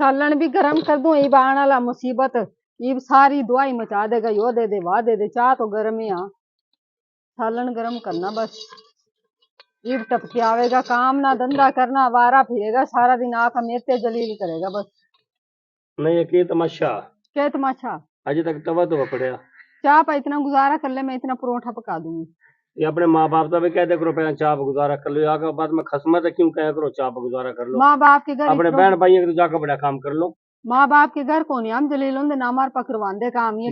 सालन भी गरम कर दूं ये बाण वाला मुसीबत ये सारी दवाई मचा देगा यो दे दे वाह दे दे चाह तो गर्म ही सालन गरम करना बस ईब टपके आवेगा काम ना धंधा करना वारा फिरेगा सारा दिन आका मेते जलील करेगा बस। नहीं ये तमाशा क्या तमाशा अजय तक तवा तो पड़या चाह पर इतना गुजारा कर ले मैं इतना परोठा पका दूंगी। ये अपने माँ बाप का भी कहते करो पहले चाह पर गुजारा कर लो आगे बाद में खसमत है क्यों कह करो चाह पर गुजारा कर लो। माँ बाप के घर अपने बहन भाई तो जाकर बड़ा काम कर लो। माँ बाप के घर कौन हम जलील होंगे ना मार पकड़वांदे काम ये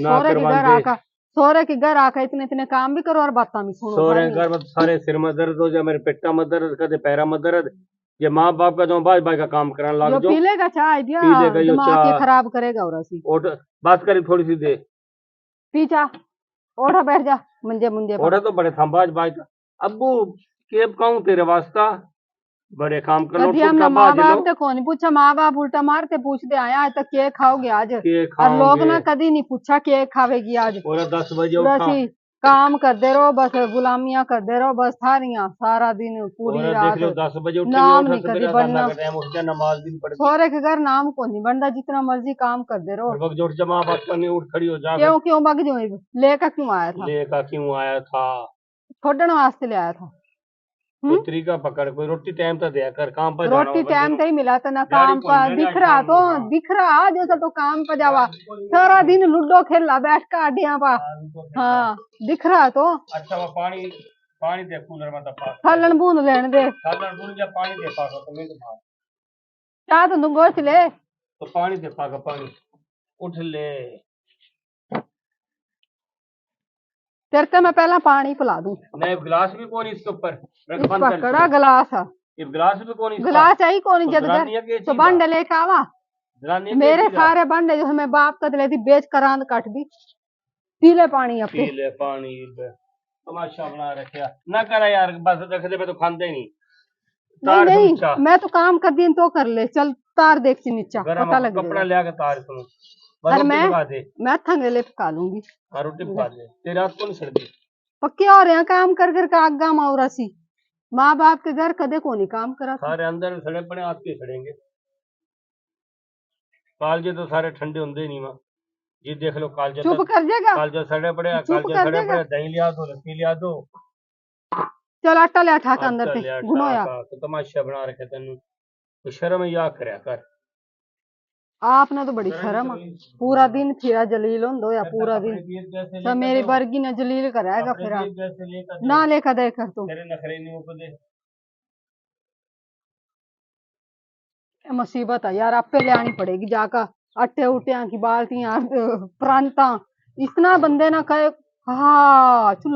सोरे के घर आकर इतने इतने काम भी करो और बातें भी सुनो। सोरे घर में सारे सिर में दर्द हो जाए मेरे पेटा में दर्द कदे पैरा में दर्द ये माँ बाप का जो भाई भाई का काम कराने लग जाओ पीलेगा चाय दिमाग खराब करेगा और बात करी थोड़ी सी दे पीछा ओढ़ा बैठ जा मंजे मुंजे ओढ़ा तो बड़े थम्बाज भाई अब्बू केब कहूँ तेरे वास्ता बड़े काम कर लो माँ बाप तो कौन पूछा माँ बाप उल्टा मारते पूछते आया आज तक के खाओगे आज और लोग ना कभी नहीं पूछा के खावेगी आज 10 बजे काम करते रहो बस गुलामियां करते रहो बस थारियां सारा दिन पूरी रात 10 बजे नाम नहीं कभी बनना सोरे के घर नाम को नहीं बनता जितना मर्जी काम करते रहो उठ खड़ी हो जा क्यों बग जो लेकर क्यों आया था छोड़ने वास्ते ले आया था तरीका पकड़ कोई रोटी टाइम तो दिया कर काम पर रोटी टाइम तो ही मिला था ना काम पर दिख रहा जैसा तो काम पर जावा सारा दिन लूडो खेला बैठ कर आडिया पा हाँ दिख रहा तो अच्छा वो पानी पानी दे कूलर में दबा सालन बूंद लेने दे सालन बूंद या पानी दे पागा तो मैं तो चाह तो गोच ले तो पानी दे पागा पानी उठ ले तेरे को मैं पहला पानी पिला दूं नहीं गिलास भी कौन इसके ऊपर कड़ा गिलास है गिलास भी कौन गिलास आई कौन जद तो बंड लेके आवा मेरे सारे बंडे जो मैं बाप का लेती बेच करांद काट दी पीले पानी अब पीले पानी तमाशा बना रखा ना करा यार बस रख दे मैं तो खाते नहीं नहीं मैं तो काम कर दी तो कर ले चल तार देख सी नीचा पता लग कपड़ा ले आके तार सुनो और मैं थंगले पका लूंगी रोटी पका दे तेरे हाथ कौन सड़ दी पक्के और यहाँ काम कर कर के आगा माउरा सी माँ बाप के घर कदे को नहीं काम करा सारे अंदर सड़े पड़े हाथ के सड़ेंगे कालजे तो सारे ठंडे होंगे नहीं माँ जी देख लो कालजा चुप कर जाएगा कालजा सड़े पड़े कालजा सड़े पड़े दही लिया दो लस्सी लिया दो चल आटा ले ठा के अंदर से गुनोया तो तमाशा बना रखे तेन तो शर्म या करया कर आपने तो बड़ी शर्म पूरा दिन फिरा जलील होंदो या पूरा दिन सब मेरी वर्गी ने जलील कराएगा फिर ना लेकर दे कर तू मुसीबत है यार आपे ले आनी पड़ेगी जाकर अट्टे उट्टिया की बाल्टियां प्रांता इतना बंदे ना कहे हाँ चूल्हा